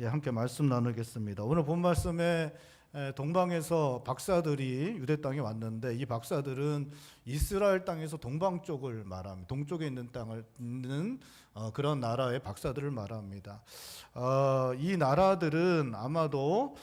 함께 말씀 나누겠습니다. 오늘 본 말씀에 동방에서 박사들이 유대 땅에 왔는데 이 박사들은 이스라엘 땅에서 동방 쪽을 말합니다. 동쪽에 있는 땅을 있는 그런 나라의 박사들을 말합니다. 이 나라들은 아마도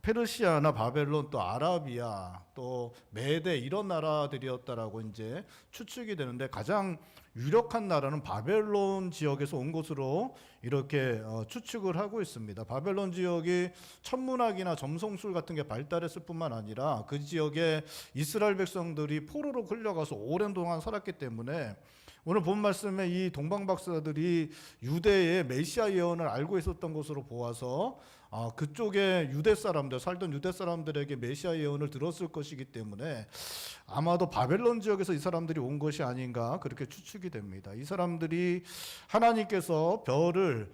페르시아나 바벨론 또 아라비아 또 메대 이런 나라들이었다라고 이제 추측이 되는데 가장 유력한 나라는 바벨론 지역에서 온 것으로 이렇게 추측을 하고 있습니다. 바벨론 지역이 천문학이나 점성술 같은 게 발달했을 뿐만 아니라 그 지역에 이스라엘 백성들이 포로로 끌려가서 오랜 동안 살았기 때문에 오늘 본 말씀에 이 동방 박사들이 유대의 메시아 예언을 알고 있었던 것으로 보아서 그쪽에 유대 사람들 살던 유대 사람들에게 메시아 예언을 들었을 것이기 때문에 아마도 바벨론 지역에서 이 사람들이 온 것이 아닌가 그렇게 추측이 됩니다. 이 사람들이 하나님께서 별을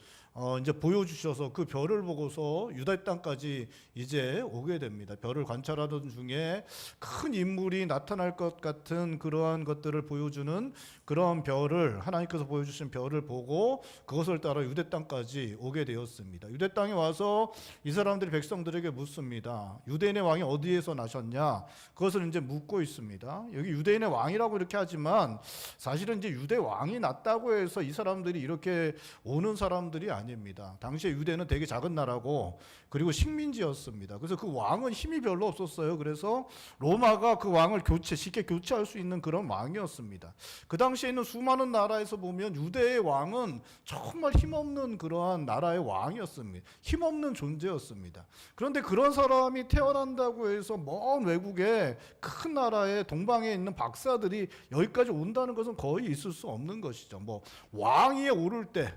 이제 보여주셔서 그 별을 보고서 유다 땅까지 이제 오게 됩니다. 별을 관찰하던 중에 큰 인물이 나타날 것 같은 그러한 것들을 보여주는 그런 별을 하나님께서 보여주신 별을 보고 그것을 따라 유대 땅까지 오게 되었습니다. 유대 땅에 와서 이 사람들이 백성들에게 묻습니다. 유대인의 왕이 어디에서 나셨냐? 그것을 이제 묻고 있습니다. 여기 유대인의 왕이라고 이렇게 하지만 사실은 이제 유대 왕이 났다고 해서 이 사람들이 이렇게 오는 사람들이 아닙니다. 당시에 유대는 되게 작은 나라고 그리고 식민지였습니다. 그래서 그 왕은 힘이 별로 없었어요. 그래서 로마가 그 왕을 쉽게 교체할 수 있는 그런 왕이었습니다. 그 당시에 있는 수많은 나라에서 보면 유대의 왕은 정말 힘없는 그러한 나라의 왕이었습니다. 힘없는 존재였습니다. 그런데 그런 사람이 태어난다고 해서 먼 외국에 큰 나라의 동방에 있는 박사들이 여기까지 온다는 것은 거의 있을 수 없는 것이죠. 뭐 왕위에 오를 때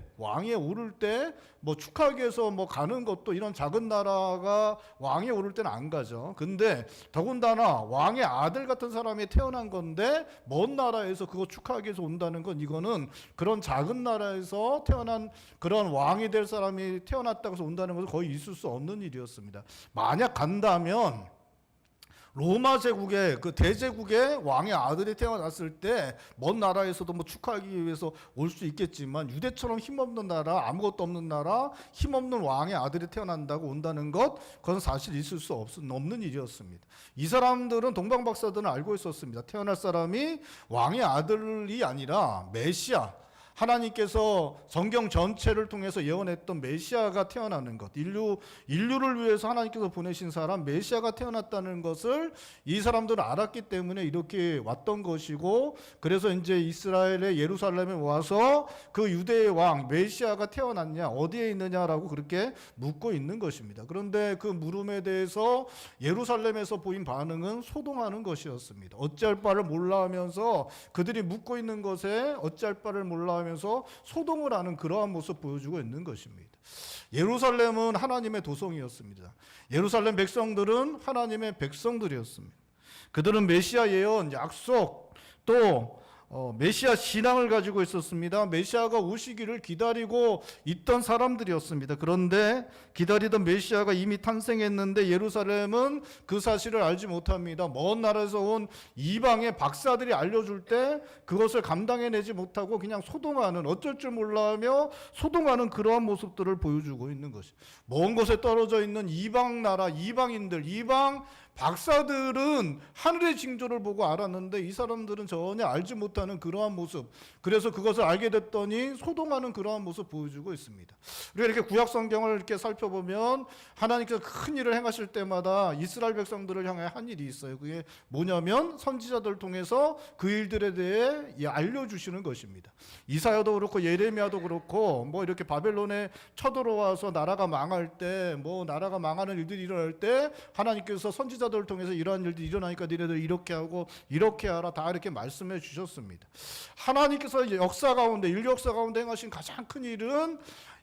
뭐 축하하기 위해서 뭐 가는 것도 이런 작은 나라가 왕위에 오를 때는 안 가죠. 근데 더군다나 왕의 아들 같은 사람이 태어난 건데 먼 나라에서 그거 축하하기 위해서 온다는 건 이거는 그런 작은 나라에서 태어난 그런 왕이 될 사람이 태어났다고 해서 온다는 것은 거의 있을 수 없는 일이었습니다. 만약 간다면 로마 제국의 그 대제국의 왕의 아들이 태어났을 때 먼 나라에서도 뭐 축하하기 위해서 올 수 있겠지만 유대처럼 힘없는 나라, 아무것도 없는 나라, 힘없는 왕의 아들이 태어난다고 온다는 것, 그건 사실 있을 수 없는 일이었습니다. 이 사람들은 동방 박사들은 알고 있었습니다. 태어날 사람이 왕의 아들이 아니라 메시아, 하나님께서 성경 전체를 통해서 예언했던 메시아가 태어나는 것, 인류를 위해서 하나님께서 보내신 사람 메시아가 태어났다는 것을 이 사람들은 알았기 때문에 이렇게 왔던 것이고, 그래서 이제 이스라엘의 예루살렘에 와서 그 유대의 왕 메시아가 태어났냐, 어디에 있느냐라고 그렇게 묻고 있는 것입니다. 그런데 그 물음에 대해서 예루살렘에서 보인 반응은 소동하는 것이었습니다. 어찌할 바를 몰라 하면서 그들이 묻고 있는 것에 어찌할 바를 몰라 하면서 소동을 하는 그러한 모습 보여주고 있는 것입니다. 예루살렘은 하나님의 도성이었습니다. 예루살렘 백성들은 하나님의 백성들이었습니다. 그들은 메시아 예언, 약속, 또 메시아 신앙을 가지고 있었습니다. 메시아가 오시기를 기다리고 있던 사람들이었습니다. 그런데 기다리던 메시아가 이미 탄생했는데 예루살렘은 그 사실을 알지 못합니다. 먼 나라에서 온 이방의 박사들이 알려줄 때 그것을 감당해내지 못하고 그냥 소동하는, 어쩔 줄 몰라하며 소동하는 그러한 모습들을 보여주고 있는 것이, 먼 곳에 떨어져 있는 이방 나라, 이방인들, 이방 박사들은 하늘의 징조를 보고 알았는데 이 사람들은 전혀 알지 못하는 그러한 모습, 그래서 그것을 알게 됐더니 소동하는 그러한 모습 보여주고 있습니다. 우리가 이렇게 구약 성경을 이렇게 살펴보면 하나님께서 큰 일을 행하실 때마다 이스라엘 백성들을 향해 한 일이 있어요. 그게 뭐냐면 선지자들을 통해서 그 일들에 대해 알려주시는 것입니다. 이사야도 그렇고 예레미야도 그렇고 뭐 이렇게 바벨론에 쳐들어와서 나라가 망할 때, 뭐 나라가 망하는 일들이 일어날 때 하나님께서 선지자들을 통해서 이러한 일들이 일어나니까 니네들 이렇게 하고 이렇게 하라, 다 이렇게 말씀해 주셨습니다. 하나님께서 역사 가운데, 인류 역사 가운데 행하신 가장 큰 일은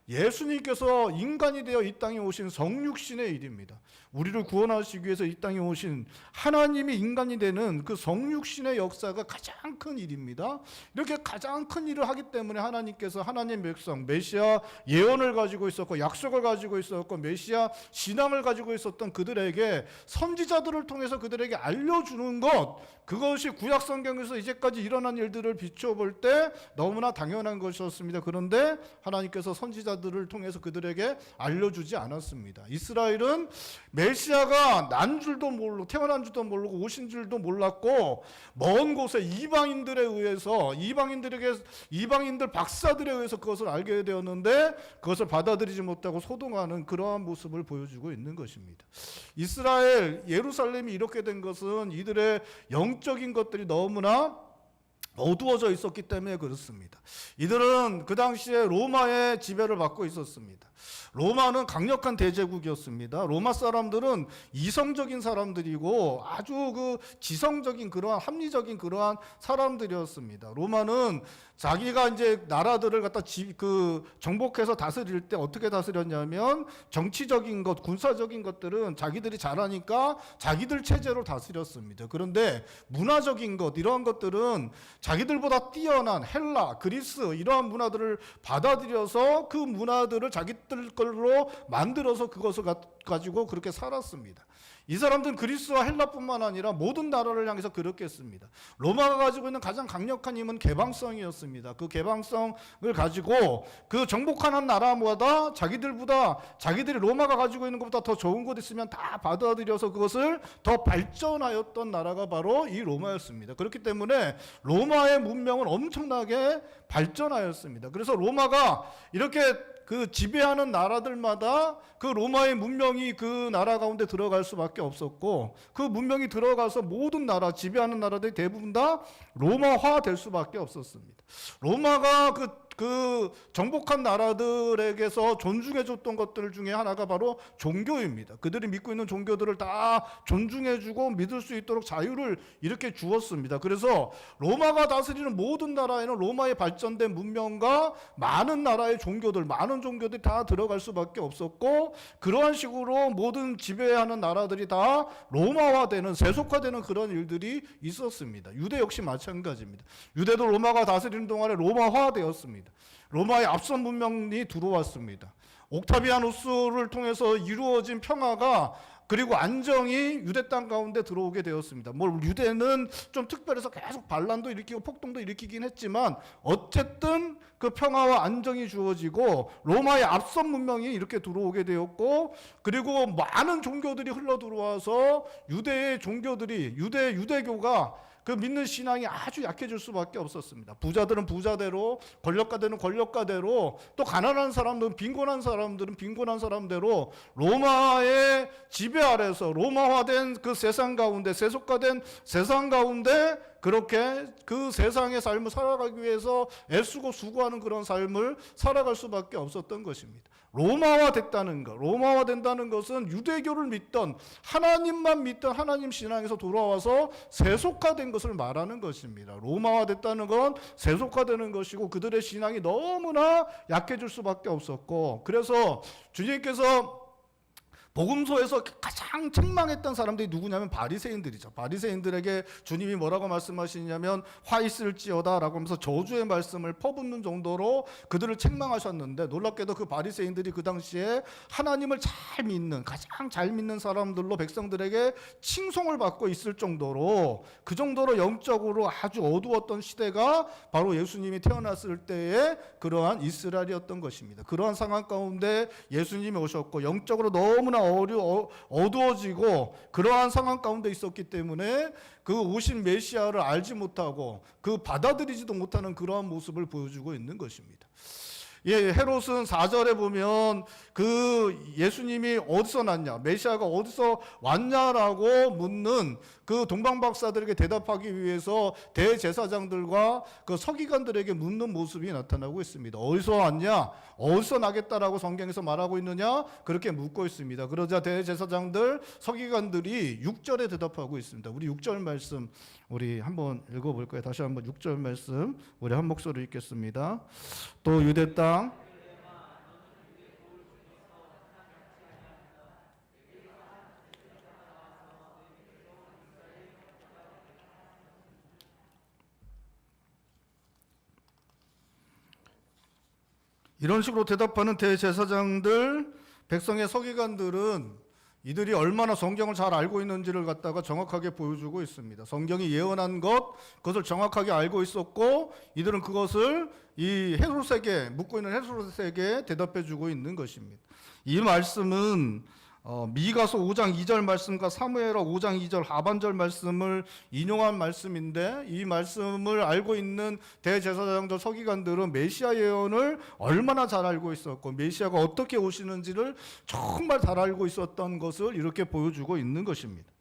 예수님께서 인간이 되어 이 땅에 오신 성육신의 일입니다. 우리를 구원하시기 위해서 이 땅에 오신 하나님이 인간이 되는 그 성육신의 역사가 가장 큰 일입니다. 이렇게 가장 큰 일을 하기 때문에 하나님께서 하나님 백성, 메시아 예언을 가지고 있었고 약속을 가지고 있었고 메시아 신앙을 가지고 있었던 그들에게 선지자들을 통해서 그들에게 알려주는 것, 그것이 구약 성경에서 이제까지 일어난 일들을 비춰볼 때 너무나 당연한 것이었습니다. 그런데 하나님께서 선지자 선지자들을 통해서 그들에게 알려주지 않았습니다. 이스라엘은 메시아가 난 줄도 모르고 태어난 줄도 모르고 오신 줄도 몰랐고 먼 곳에 이방인들에 의해서 이방인들 박사들에 의해서 그것을 알게 되었는데 그것을 받아들이지 못하고 소동하는 그러한 모습을 보여주고 있는 것입니다. 이스라엘 예루살렘이 이렇게 된 것은 이들의 영적인 것들이 너무나 어두워져 있었기 때문에 그렇습니다. 이들은 그 당시에 로마의 지배를 받고 있었습니다. 로마는 강력한 대제국이었습니다. 로마 사람들은 이성적인 사람들이고 아주 그 지성적인 그러한 합리적인 그러한 사람들이었습니다. 로마는 자기가 이제 나라들을 갖다 정복해서 다스릴 때 어떻게 다스렸냐면 정치적인 것, 군사적인 것들은 자기들이 잘하니까 자기들 체제로 다스렸습니다. 그런데 문화적인 것, 이러한 것들은 자기들보다 뛰어난 헬라, 그리스 이러한 문화들을 받아들여서 그 문화들을 자기들 걸로 만들어서 그것을 가지고 그렇게 살았습니다. 이 사람들은 그리스와 헬라뿐만 아니라 모든 나라를 향해서 그렇게 했습니다. 로마가 가지고 있는 가장 강력한 힘은 개방성이었습니다. 그 개방성을 가지고 그 정복하는 나라마다 자기들이 로마가 가지고 있는 것보다 더 좋은 것 있으면 다 받아들여서 그것을 더 발전하였던 나라가 바로 이 로마였습니다. 그렇기 때문에 로마의 문명은 엄청나게 발전하였습니다. 그래서 로마가 이렇게 그 지배하는 나라들마다 그 로마의 문명이 그 나라 가운데 들어갈 수밖에 없었고 그 문명이 들어가서 모든 나라, 지배하는 나라들이 대부분 다 로마화 될 수밖에 없었습니다. 로마가 그 정복한 나라들에게서 존중해줬던 것들 중에 하나가 바로 종교입니다. 그들이 믿고 있는 종교들을 다 존중해주고 믿을 수 있도록 자유를 이렇게 주었습니다. 그래서 로마가 다스리는 모든 나라에는 로마의 발전된 문명과 많은 나라의 종교들, 많은 종교들이 다 들어갈 수밖에 없었고 그러한 식으로 모든 지배하는 나라들이 다 로마화되는, 세속화되는 그런 일들이 있었습니다. 유대 역시 마찬가지입니다. 유대도 로마가 다스리는 동안에 로마화되었습니다. 로마의 앞선 문명이 들어왔습니다. 옥타비아누스를 통해서 이루어진 평화가 그리고 안정이 유대 땅 가운데 들어오게 되었습니다. 유대는 좀 특별해서 계속 반란도 일으키고 폭동도 일으키긴 했지만 어쨌든 그 평화와 안정이 주어지고 로마의 앞선 문명이 이렇게 들어오게 되었고 그리고 많은 종교들이 흘러 들어와서 유대의 종교들이 유대교가 그 믿는 신앙이 아주 약해질 수밖에 없었습니다. 부자들은 부자대로, 권력가들은 권력가대로, 또 가난한 사람들은 빈곤한 사람대로 로마의 지배 아래서 로마화된 그 세상 가운데, 세속화된 세상 가운데 그렇게 그 세상의 삶을 살아가기 위해서 애쓰고 수고하는 그런 삶을 살아갈 수밖에 없었던 것입니다. 로마화 된다는 것은 유대교를 믿던 하나님만 믿던 하나님 신앙에서 돌아와서 세속화된 것을 말하는 것입니다. 로마화 됐다는 건 세속화되는 것이고 그들의 신앙이 너무나 약해질 수밖에 없었고 그래서 주님께서 복음서에서 가장 책망했던 사람들이 누구냐면 바리새인들이죠. 바리새인들에게 주님이 뭐라고 말씀하시냐면 화 있을지어다 라고 하면서 저주의 말씀을 퍼붓는 정도로 그들을 책망하셨는데 놀랍게도 그 바리새인들이 그 당시에 하나님을 잘 믿는 가장 잘 믿는 사람들로 백성들에게 칭송을 받고 있을 정도로 그 정도로 영적으로 아주 어두웠던 시대가 바로 예수님이 태어났을 때의 그러한 이스라엘이었던 것입니다. 그러한 상황 가운데 예수님이 오셨고 영적으로 너무나 어두워지고 그러한 상황 가운데 있었기 때문에 그 오신 메시아를 알지 못하고 그 받아들이지도 못하는 그러한 모습을 보여주고 있는 것입니다. 헤롯은 4절에 보면 그 예수님이 어디서 났냐, 메시아가 어디서 왔냐라고 묻는 그 동방박사들에게 대답하기 위해서 대제사장들과 그 서기관들에게 묻는 모습이 나타나고 있습니다. 어디서 왔냐, 어디서 나겠다라고 성경에서 말하고 있느냐, 그렇게 묻고 있습니다. 그러자 대제사장들, 서기관들이 6절에 대답하고 있습니다. 우리 6절 말씀 우리 한번 읽어볼까요? 다시 한번 6절 말씀 우리 한 목소리로 읽겠습니다. 또 유대 땅 이런 식으로 대답하는 대제사장들, 백성의 서기관들은 이들이 얼마나 성경을 잘 알고 있는지를 갖다가 정확하게 보여주고 있습니다. 성경이 예언한 그것을 정확하게 알고 있었고, 이들은 그것을 이 헤롯에게, 묻고 있는 헤롯에게 대답해주고 있는 것입니다. 이 말씀은 미가서 5장 2절 말씀과 사무엘하 5장 2절 하반절 말씀을 인용한 말씀인데, 이 말씀을 알고 있는 대제사장들, 서기관들은 메시아 예언을 얼마나 잘 알고 있었고 메시아가 어떻게 오시는지를 정말 잘 알고 있었던 것을 이렇게 보여주고 있는 것입니다.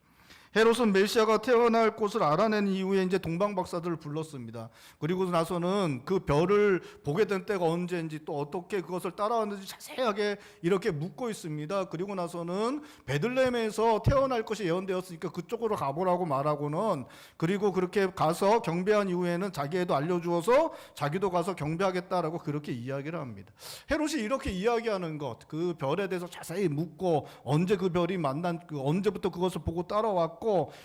헤롯은 메시아가 태어날 곳을 알아낸 이후에 이제 동방 박사들을 불렀습니다. 그리고 나서는 그 별을 보게 된 때가 언제인지, 또 어떻게 그것을 따라왔는지 자세하게 이렇게 묻고 있습니다. 그리고 나서는 베들레헴에서 태어날 것이 예언되었으니까 그쪽으로 가보라고 말하고는, 그리고 그렇게 가서 경배한 이후에는 자기에도 알려주어서 자기도 가서 경배하겠다라고 그렇게 이야기를 합니다. 헤롯이 이렇게 이야기하는 것, 그 별에 대해서 자세히 묻고 언제 그 별이 언제부터 그것을 보고 따라왔고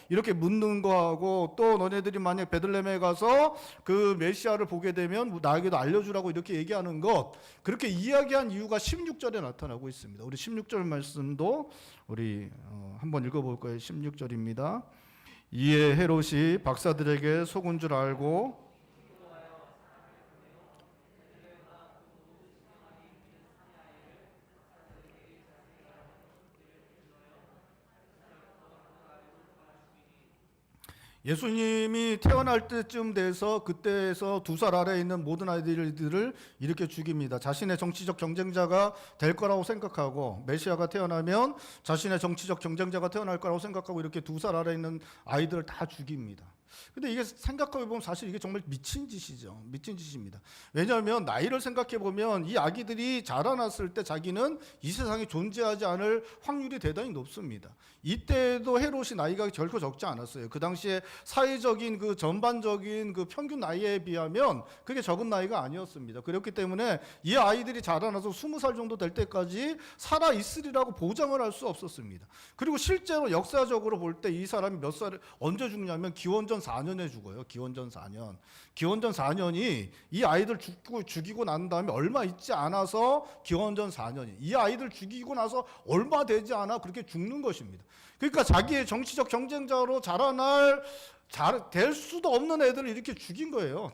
이렇게 묻는 거하고, 또 너네들이 만약 베들레헴에 가서 그 메시아를 보게 되면 나에게도 알려주라고 이렇게 얘기하는 것, 그렇게 이야기한 이유가 16절에 나타나고 있습니다. 우리 16절 말씀도 우리 한번 읽어볼 거예요. 16절입니다. 이에 헤롯이 박사들에게 속은 줄 알고 예수님이 태어날 때쯤 돼서 그때에서 2살 아래에 있는 모든 아이들을 이렇게 죽입니다. 자신의 정치적 경쟁자가 될 거라고 생각하고, 메시아가 태어나면 자신의 정치적 경쟁자가 태어날 거라고 생각하고 이렇게 2살 아래에 있는 아이들을 다 죽입니다. 근데 이게 생각해 보면 사실 이게 정말 미친 짓이죠. 미친 짓입니다. 왜냐하면 나이를 생각해 보면 이 아기들이 자라났을 때 자기는 이 세상에 존재하지 않을 확률이 대단히 높습니다. 이때도 헤롯이 나이가 결코 적지 않았어요. 그 당시에 사회적인 그 전반적인 그 평균 나이에 비하면 그게 적은 나이가 아니었습니다. 그렇기 때문에 이 아이들이 자라나서 20살 정도 될 때까지 살아 있으리라고 보장을 할 수 없었습니다. 그리고 실제로 역사적으로 볼 때 이 사람이 몇 살에 언제 죽냐면 기원전 4년에 죽어요. 기원전 4년. 기원전 4년이 이 아이들 죽이고 난 다음에 얼마 있지 않아서 기원전 4년이. 이 아이들 죽이고 나서 얼마 되지 않아 그렇게 죽는 것입니다. 그러니까 자기의 정치적 경쟁자로 될 수도 없는 애들을 이렇게 죽인 거예요.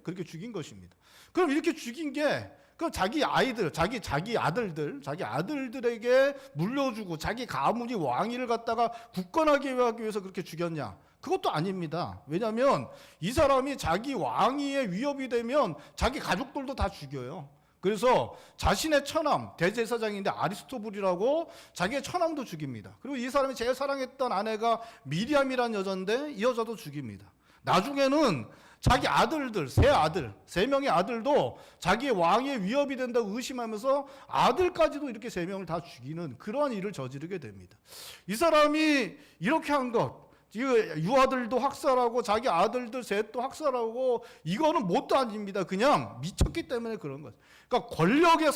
그렇게 죽인 것입니다. 그럼 이렇게 죽인 게 그 자기 아이들, 자기 아들들에게 물려주고 자기 가문이 왕위를 갖다가 굳건하게 하기 위해서 그렇게 죽였냐? 그것도 아닙니다. 왜냐하면 이 사람이 자기 왕위에 위협이 되면 자기 가족들도 다 죽여요. 그래서 자신의 처남, 대제사장인데 아리스토불이라고 자기의 처남도 죽입니다. 그리고 이 사람이 제일 사랑했던 아내가 미리암이라는 여자인데 이 여자도 죽입니다. 나중에는 자기 아들들, 세 명의 아들도 자기의 왕위에 위협이 된다고 의심하면서 아들까지도 이렇게 3명을 다 죽이는 그러한 일을 저지르게 됩니다. 이 사람이 이렇게 한 것, 유아들도 학살하고 자기 아들들 셋도 학살하고, 이거는 뭣도 아닙니다. 그냥 미쳤기 때문에 그런 거죠. 그러니까 권력욕에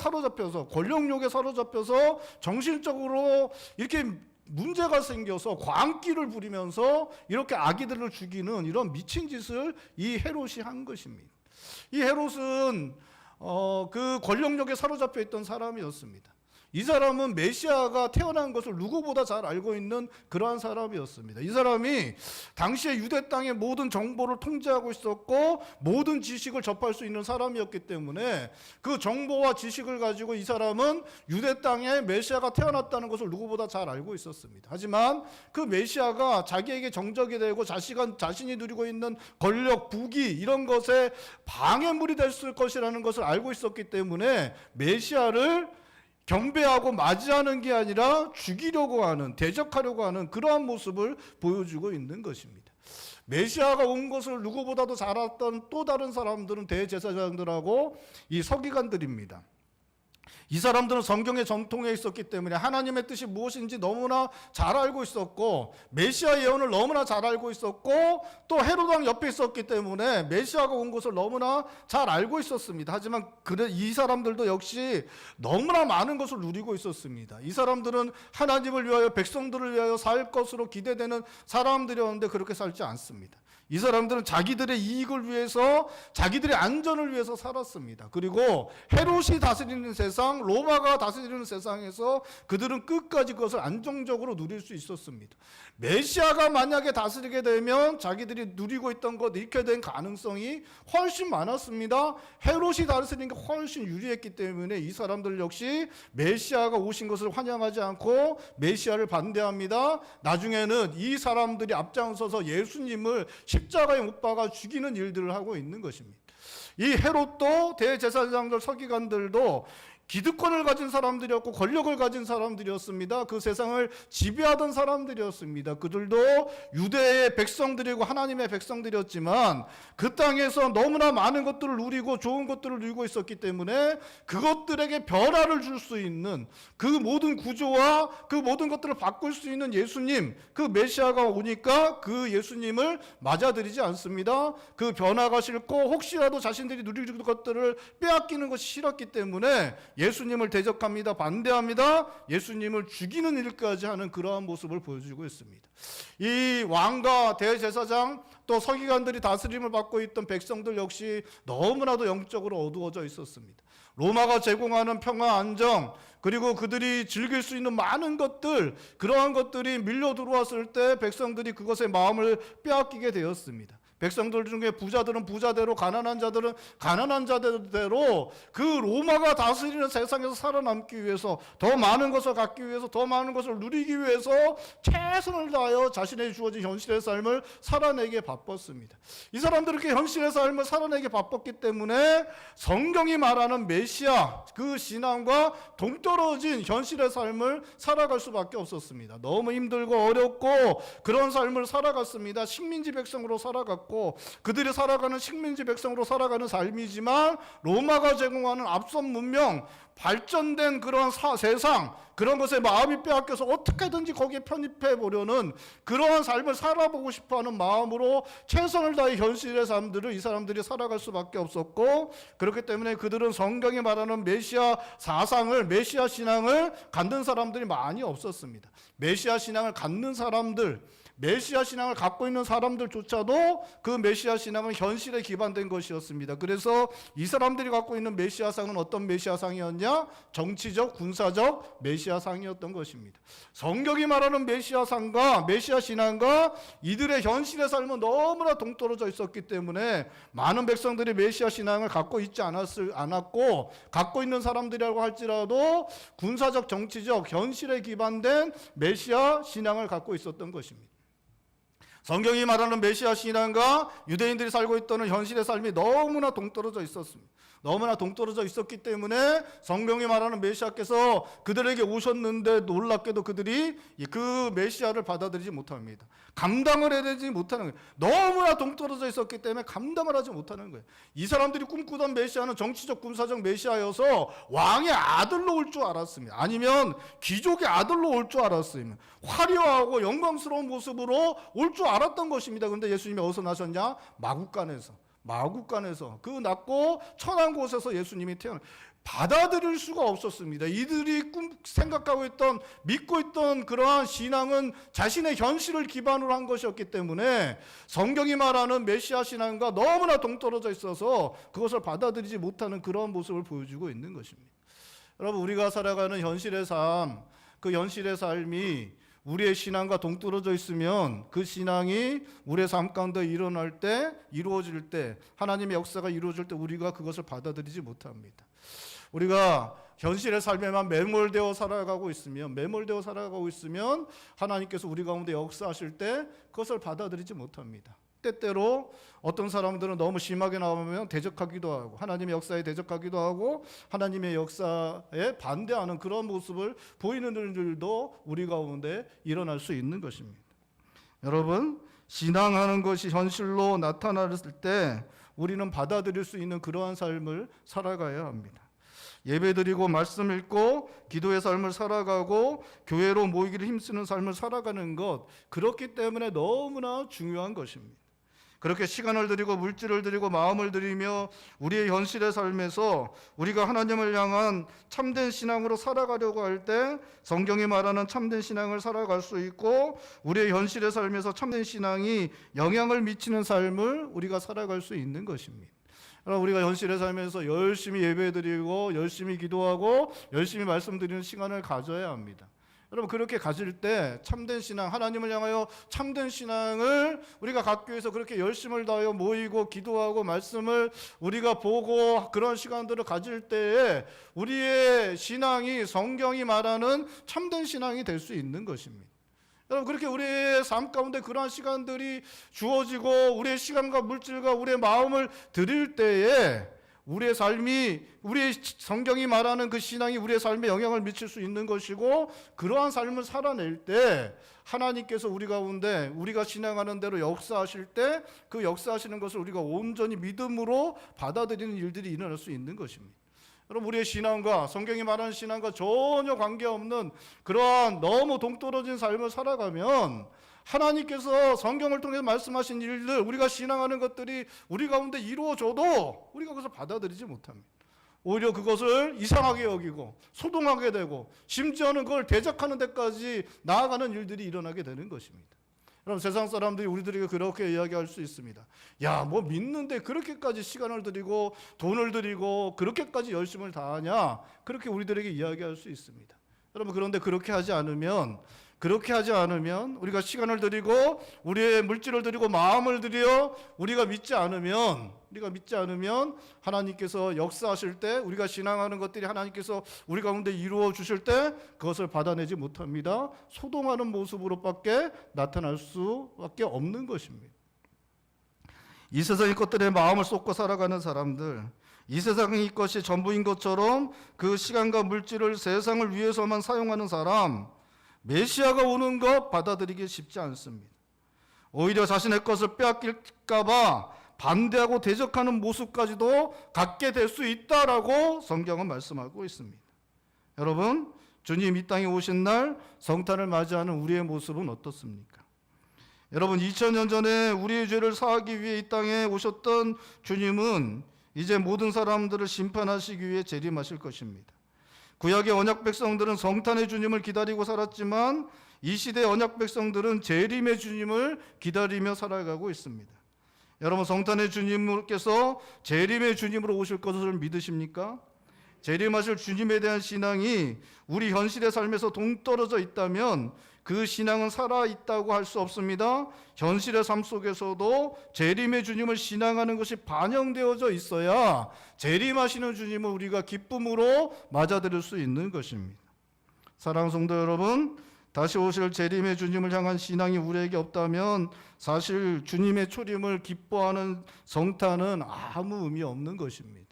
사로잡혀서 정신적으로 이렇게 문제가 생겨서 광기를 부리면서 이렇게 아기들을 죽이는 이런 미친 짓을 이 헤롯이 한 것입니다. 이 헤롯은 그 권력욕에 사로잡혀 있던 사람이었습니다. 이 사람은 메시아가 태어난 것을 누구보다 잘 알고 있는 그러한 사람이었습니다. 이 사람이 당시에 유대 땅의 모든 정보를 통제하고 있었고 모든 지식을 접할 수 있는 사람이었기 때문에 그 정보와 지식을 가지고 이 사람은 유대 땅에 메시아가 태어났다는 것을 누구보다 잘 알고 있었습니다. 하지만 그 메시아가 자기에게 정적이 되고 자신이 누리고 있는 권력, 부귀 이런 것에 방해물이 될 것이라는 것을 알고 있었기 때문에 메시아를 경배하고 맞이하는 게 아니라 죽이려고 하는, 대적하려고 하는 그러한 모습을 보여주고 있는 것입니다. 메시아가 온 것을 누구보다도 잘 알았던 또 다른 사람들은 대제사장들하고 이 서기관들입니다. 이 사람들은 성경의 전통에 있었기 때문에 하나님의 뜻이 무엇인지 너무나 잘 알고 있었고 메시아 예언을 너무나 잘 알고 있었고 또 헤롯 왕 옆에 있었기 때문에 메시아가 온 것을 너무나 잘 알고 있었습니다. 하지만 이 사람들도 역시 너무나 많은 것을 누리고 있었습니다. 이 사람들은 하나님을 위하여 백성들을 위하여 살 것으로 기대되는 사람들이었는데 그렇게 살지 않습니다. 이 사람들은 자기들의 이익을 위해서, 자기들의 안전을 위해서 살았습니다. 그리고 헤롯이 다스리는 세상, 로마가 다스리는 세상에서 그들은 끝까지 그것을 안정적으로 누릴 수 있었습니다. 메시아가 만약에 다스리게 되면 자기들이 누리고 있던 것 잃게 된 가능성이 훨씬 많았습니다. 헤롯이 다스리는 게 훨씬 유리했기 때문에 이 사람들 역시 메시아가 오신 것을 환영하지 않고 메시아를 반대합니다. 나중에는 이 사람들이 앞장서서 예수님을 십자가에 못 박아 죽이는 일들을 하고 있는 것입니다. 이 헤롯도 대제사장들 서기관들도 기득권을 가진 사람들이었고 권력을 가진 사람들이었습니다. 그 세상을 지배하던 사람들이었습니다. 그들도 유대의 백성들이고 하나님의 백성들이었지만 그 땅에서 너무나 많은 것들을 누리고 좋은 것들을 누리고 있었기 때문에 그것들에게 변화를 줄 수 있는, 그 모든 구조와 그 모든 것들을 바꿀 수 있는 예수님, 그 메시아가 오니까 그 예수님을 맞아들이지 않습니다. 그 변화가 싫고 혹시라도 자신들이 누릴 것들을 빼앗기는 것이 싫었기 때문에 예수님을 대적합니다. 반대합니다. 예수님을 죽이는 일까지 하는 그러한 모습을 보여주고 있습니다. 이 왕과 대제사장 또 서기관들이 다스림을 받고 있던 백성들 역시 너무나도 영적으로 어두워져 있었습니다. 로마가 제공하는 평화, 안정, 그리고 그들이 즐길 수 있는 많은 것들, 그러한 것들이 밀려 들어왔을 때 백성들이 그것에 마음을 빼앗기게 되었습니다. 백성들 중에 부자들은 부자대로, 가난한 자들은 가난한 자대로 그 로마가 다스리는 세상에서 살아남기 위해서, 더 많은 것을 갖기 위해서, 더 많은 것을 누리기 위해서 최선을 다하여 자신의 주어진 현실의 삶을 살아내기에 바빴습니다. 이 사람들은 그 현실의 삶을 살아내기 바빴기 때문에 성경이 말하는 메시아, 그 신앙과 동떨어진 현실의 삶을 살아갈 수밖에 없었습니다. 너무 힘들고 어렵고 그런 삶을 살아갔습니다. 식민지 백성으로 살아갔고, 그들이 살아가는 식민지 백성으로 살아가는 삶이지만 로마가 제공하는 앞선 문명, 발전된 그런 세상, 그런 것에 마음이 빼앗겨서 어떻게든지 거기에 편입해 보려는 그러한 삶을 살아보고 싶어하는 마음으로 최선을 다해 현실의 삶들을 이 사람들이 살아갈 수밖에 없었고, 그렇기 때문에 그들은 성경이 말하는 메시아 사상을, 메시아 신앙을 갖는 사람들이 많이 없었습니다. 메시아 신앙을 갖는 사람들, 메시아 신앙을 갖고 있는 사람들조차도 그 메시아 신앙은 현실에 기반된 것이었습니다. 그래서 이 사람들이 갖고 있는 메시아상은 어떤 메시아상이었냐? 정치적, 군사적 메시아상이었던 것입니다. 성경이 말하는 메시아상과 메시아 신앙과 이들의 현실의 삶은 너무나 동떨어져 있었기 때문에 많은 백성들이 메시아 신앙을 갖고 있지 않았고, 갖고 있는 사람들이라고 할지라도 군사적, 정치적, 현실에 기반된 메시아 신앙을 갖고 있었던 것입니다. 성경이 말하는 메시아 신앙과 유대인들이 살고 있던 현실의 삶이 너무나 동떨어져 있었습니다. 너무나 동떨어져 있었기 때문에 성경이 말하는 메시아께서 그들에게 오셨는데 놀랍게도 그들이 그 메시아를 받아들이지 못합니다. 감당을 해내지 못하는 거예요. 너무나 동떨어져 있었기 때문에 감당을 하지 못하는 거예요. 이 사람들이 꿈꾸던 메시아는 정치적, 군사적 메시아여서 왕의 아들로 올 줄 알았습니다. 아니면 귀족의 아들로 올 줄 알았습니다. 화려하고 영광스러운 모습으로 올 줄 알았던 것입니다. 그런데 예수님이 어디서 나셨냐? 마구간에서 그 낮고 천한 곳에서 예수님이 태어나 받아들일 수가 없었습니다. 이들이 생각하고 있던, 믿고 있던 그러한 신앙은 자신의 현실을 기반으로 한 것이었기 때문에 성경이 말하는 메시아 신앙과 너무나 동떨어져 있어서 그것을 받아들이지 못하는 그런 모습을 보여주고 있는 것입니다. 여러분, 우리가 살아가는 현실의 삶, 그 현실의 삶이 우리의 신앙과 동떨어져 있으면 그 신앙이 우리의 삶 가운데 일어날 때, 이루어질 때, 하나님의 역사가 이루어질 때 우리가 그것을 받아들이지 못합니다. 우리가 현실의 삶에만 매몰되어 살아가고 있으면 하나님께서 우리 가운데 역사하실 때 그것을 받아들이지 못합니다. 때때로 어떤 사람들은 너무 심하게 나오면 대적하기도 하고, 하나님의 역사에 대적하기도 하고, 하나님의 역사에 반대하는 그런 모습을 보이는 일들도 우리 가운데 일어날 수 있는 것입니다. 여러분, 신앙하는 것이 현실로 나타났을 때 우리는 받아들일 수 있는 그러한 삶을 살아가야 합니다. 예배드리고 말씀 읽고 기도의 삶을 살아가고 교회로 모이기를 힘쓰는 삶을 살아가는 것, 그렇기 때문에 너무나 중요한 것입니다. 그렇게 시간을 들이고 물질을 들이고 마음을 들이며 우리의 현실의 삶에서 우리가 하나님을 향한 참된 신앙으로 살아가려고 할 때 성경이 말하는 참된 신앙을 살아갈 수 있고 우리의 현실의 삶에서 참된 신앙이 영향을 미치는 삶을 우리가 살아갈 수 있는 것입니다. 우리가 현실의 삶에서 열심히 예배드리고 열심히 기도하고 열심히 말씀드리는 시간을 가져야 합니다. 여러분, 그렇게 가질 때 참된 신앙, 하나님을 향하여 참된 신앙을 우리가 갖기 위해서 그렇게 열심을 다하여 모이고 기도하고 말씀을 우리가 보고 그런 시간들을 가질 때에 우리의 신앙이 성경이 말하는 참된 신앙이 될 수 있는 것입니다. 여러분, 그렇게 우리의 삶 가운데 그러한 시간들이 주어지고 우리의 시간과 물질과 우리의 마음을 드릴 때에 우리의 삶이, 우리의 성경이 말하는 그 신앙이 우리의 삶에 영향을 미칠 수 있는 것이고, 그러한 삶을 살아낼 때 하나님께서 우리 가운데 우리가 신앙하는 대로 역사하실 때 그 역사하시는 것을 우리가 온전히 믿음으로 받아들이는 일들이 일어날 수 있는 것입니다. 여러분, 우리의 신앙과 성경이 말하는 신앙과 전혀 관계없는 그러한 너무 동떨어진 삶을 살아가면 하나님께서 성경을 통해서 말씀하신 일들, 우리가 신앙하는 것들이 우리 가운데 이루어져도 우리가 그것을 받아들이지 못합니다. 오히려 그것을 이상하게 여기고 소동하게 되고 심지어는 그걸 대적하는 데까지 나아가는 일들이 일어나게 되는 것입니다. 여러분, 세상 사람들이 우리들에게 그렇게 이야기할 수 있습니다. 야, 뭐 믿는데 그렇게까지 시간을 들이고 돈을 들이고 그렇게까지 열심을 다하냐? 그렇게 우리들에게 이야기할 수 있습니다. 여러분, 그런데 그렇게 하지 않으면 우리가 시간을 들이고 우리의 물질을 들이고 마음을 들여 우리가 믿지 않으면 하나님께서 역사하실 때 우리가 신앙하는 것들이 하나님께서 우리 가운데 이루어 주실 때 그것을 받아내지 못합니다. 소동하는 모습으로밖에 나타날 수밖에 없는 것입니다. 이 세상의 것들에 마음을 쏟고 살아가는 사람들, 이 세상의 것이 전부인 것처럼 그 시간과 물질을 세상을 위해서만 사용하는 사람, 메시아가 오는 것 받아들이기 쉽지 않습니다. 오히려 자신의 것을 빼앗길까 봐 반대하고 대적하는 모습까지도 갖게 될 수 있다라고 성경은 말씀하고 있습니다. 여러분, 주님 이 땅에 오신 날 성탄을 맞이하는 우리의 모습은 어떻습니까? 여러분, 2000년 전에 우리의 죄를 사하기 위해 이 땅에 오셨던 주님은 이제 모든 사람들을 심판하시기 위해 재림하실 것입니다. 구약의 언약 백성들은 성탄의 주님을 기다리고 살았지만 이 시대의 언약 백성들은 재림의 주님을 기다리며 살아가고 있습니다. 여러분, 성탄의 주님께서 재림의 주님으로 오실 것을 믿으십니까? 재림하실 주님에 대한 신앙이 우리 현실의 삶에서 동떨어져 있다면 그 신앙은 살아있다고 할 수 없습니다. 현실의 삶 속에서도 재림의 주님을 신앙하는 것이 반영되어져 있어야 재림하시는 주님을 우리가 기쁨으로 맞아들일 수 있는 것입니다. 사랑하는 성도 여러분, 다시 오실 재림의 주님을 향한 신앙이 우리에게 없다면 사실 주님의 초림을 기뻐하는 성탄은 아무 의미 없는 것입니다.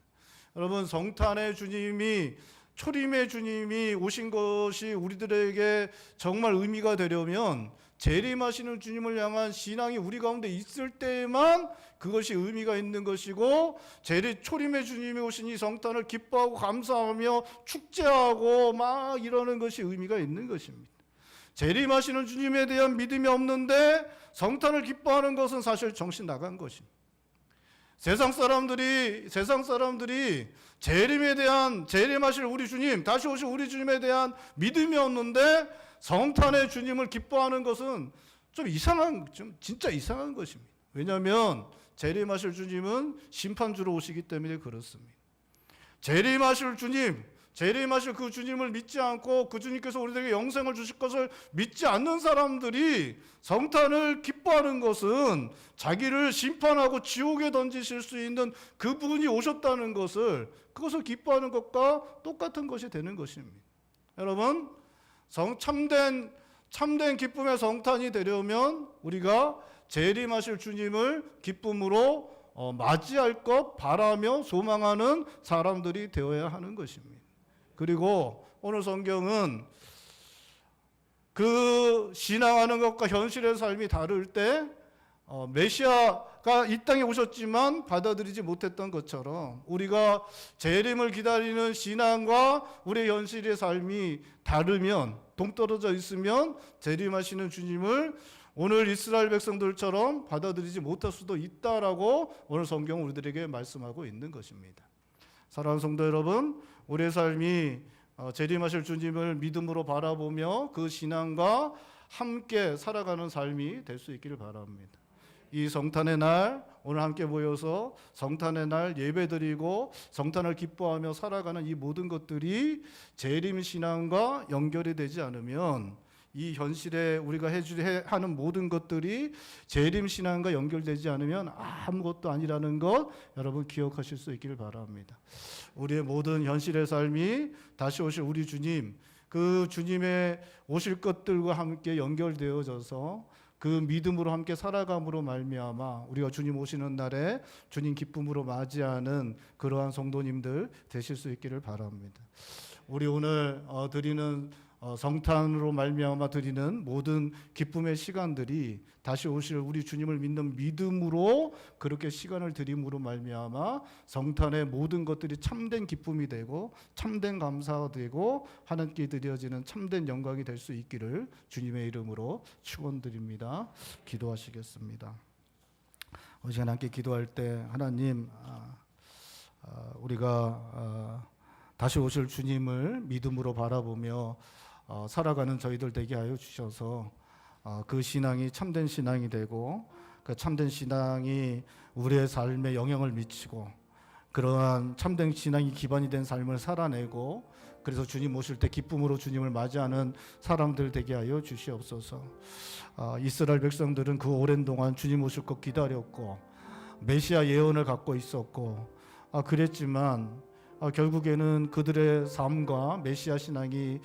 여러분, 성탄의 주님이, 초림의 주님이 오신 것이 우리들에게 정말 의미가 되려면 재림하시는 주님을 향한 신앙이 우리 가운데 있을 때에만 그것이 의미가 있는 것이고, 초림의 주님이 오신 이 성탄을 기뻐하고 감사하며 축제하고 막 이러는 것이 의미가 있는 것입니다. 재림하시는 주님에 대한 믿음이 없는데 성탄을 기뻐하는 것은 사실 정신 나간 것입니다. 세상 사람들이 재림하실 우리 주님, 다시 오실 우리 주님에 대한 믿음이 없는데 성탄의 주님을 기뻐하는 것은 진짜 이상한 것입니다. 왜냐하면 재림하실 주님은 심판주로 오시기 때문에 그렇습니다. 재림하실 그 주님을 믿지 않고 그 주님께서 우리에게 영생을 주실 것을 믿지 않는 사람들이 성탄을 기뻐하는 것은 자기를 심판하고 지옥에 던지실 수 있는 그분이 오셨다는 그것을 기뻐하는 것과 똑같은 것이 되는 것입니다. 여러분, 참된 기쁨의 성탄이 되려면 우리가 재림하실 주님을 기쁨으로 맞이할 것 바라며 소망하는 사람들이 되어야 하는 것입니다. 그리고 오늘 성경은 그 신앙하는 것과 현실의 삶이 다를 때 메시아가 이 땅에 오셨지만 받아들이지 못했던 것처럼 우리가 재림을 기다리는 신앙과 우리의 현실의 삶이 다르면, 동떨어져 있으면 재림하시는 주님을 오늘 이스라엘 백성들처럼 받아들이지 못할 수도 있다라고 오늘 성경은 우리들에게 말씀하고 있는 것입니다. 사랑하는 성도 여러분, 우리의 삶이 재림하실 주님을 믿음으로 바라보며 그 신앙과 함께 살아가는 삶이 될 수 있기를 바랍니다. 이 성탄의 날 오늘 함께 모여서 성탄의 날 예배드리고 성탄을 기뻐하며 살아가는 이 모든 것들이 재림 신앙과 연결이 되지 않으면 이 현실에 우리가 하는 모든 것들이 재림 신앙과 연결되지 않으면 아무것도 아니라는 것 여러분 기억하실 수 있기를 바랍니다. 우리의 모든 현실의 삶이 다시 오실 우리 주님, 그 주님의 오실 것들과 함께 연결되어져서 그 믿음으로 함께 살아감으로 말미암아 우리가 주님 오시는 날에 주님 기쁨으로 맞이하는 그러한 성도님들 되실 수 있기를 바랍니다. 우리 오늘 드리는 성탄으로 말미암아 드리는 모든 기쁨의 시간들이 다시 오실 우리 주님을 믿는 믿음으로 그렇게 시간을 드림으로 말미암아 성탄의 모든 것들이 참된 기쁨이 되고 참된 감사가 되고 하나님께 드려지는 참된 영광이 될 수 있기를 주님의 이름으로 축원드립니다. 기도하시겠습니다. 우리 하나님께 기도할 때 하나님 우리가 다시 오실 주님을 믿음으로 바라보며 살아가는 저희들 되게 하여 주셔서 그 신앙이 참된 신앙이 되고 그 참된 신앙이 우리의 삶에 영향을 미치고 그러한 참된 신앙이 기반이 된 삶을 살아내고 그래서 주님 오실 때 기쁨으로 주님을 맞이하는 사람들 되게 하여 주시옵소서. 이스라엘 백성들은 그 오랜 동안 주님 오실 것 기다렸고 메시아 예언을 갖고 있었고 그랬지만 결국에는 그들의 삶과 메시아 신앙이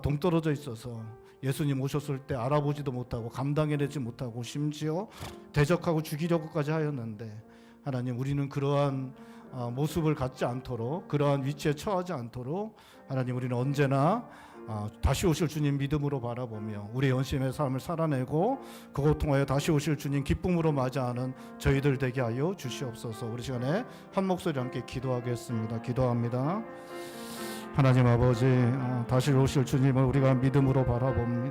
동떨어져 있어서 예수님 오셨을 때 알아보지도 못하고 감당해내지 못하고 심지어 대적하고 죽이려고까지 하였는데 하나님 우리는 그러한 모습을 갖지 않도록 그러한 위치에 처하지 않도록 하나님 우리는 언제나 다시 오실 주님 믿음으로 바라보며 우리의 연심의 삶을 살아내고 그것 통하여 다시 오실 주님 기쁨으로 맞이하는 저희들 되게 하여 주시옵소서. 우리 시간에 한 목소리 함께 기도하겠습니다. 기도합니다. 하나님 아버지 다시 오실 주님을 우리가 믿음으로 바라봅니다.